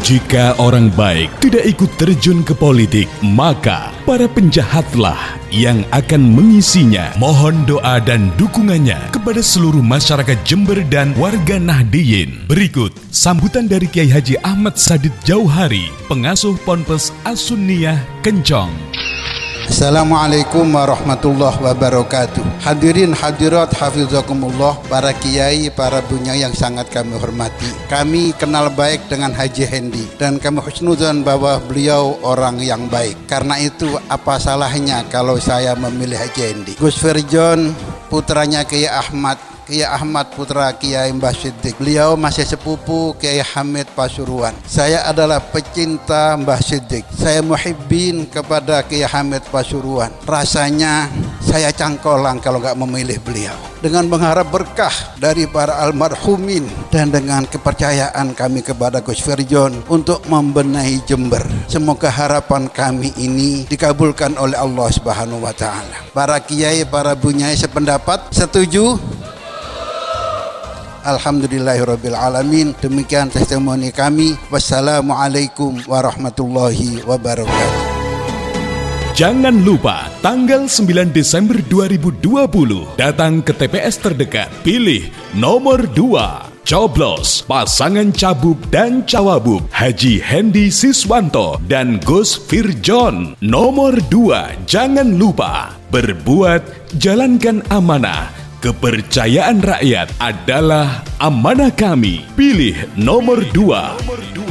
Jika orang baik tidak ikut terjun ke politik, maka para penjahatlah yang akan mengisinya. Mohon doa dan dukungannya kepada seluruh masyarakat Jember dan warga Nahdliyin. Berikut sambutan dari Kiai Haji Ahmad Sadid Jauhari, pengasuh Ponpes As-Sunniyah Kencong. Assalamualaikum warahmatullahi wabarakatuh. Hadirin hadirat hafizakumullah, para kiai, para bunyai yang sangat kami hormati. Kami kenal baik dengan Haji Hendi dan kami husnuzon bahwa beliau orang yang baik. Karena itu apa salahnya kalau saya memilih Haji Hendi? Gus Firjon putranya Kiai Ahmad putra Kiai Mbah Siddiq. Beliau masih sepupu Kiai Hamid Pasuruan. Saya adalah pecinta Mbah Siddiq. Saya muhibbin kepada Kiai Hamid Pasuruan. Rasanya saya cangkolang kalau nggak memilih beliau. Dengan mengharap berkah dari para almarhumin dan dengan kepercayaan kami kepada Gus Firjon untuk membenahi Jember. Semoga harapan kami ini dikabulkan oleh Allah Subhanahu wa taala. Para kiai, para bunyai sependapat, setuju? Alhamdulillahirabbil alamin. Demikian testimoni kami. Wassalamualaikum warahmatullahi wabarakatuh. Jangan lupa tanggal 9 Desember 2020 datang ke TPS terdekat. Pilih nomor 2. Coblos pasangan Cabub dan Cawabub Haji Hendi Siswanto dan Gus Firjon. Nomor 2. Jangan lupa berbuat, jalankan amanah. Kepercayaan rakyat adalah amanah kami. Pilih nomor 2.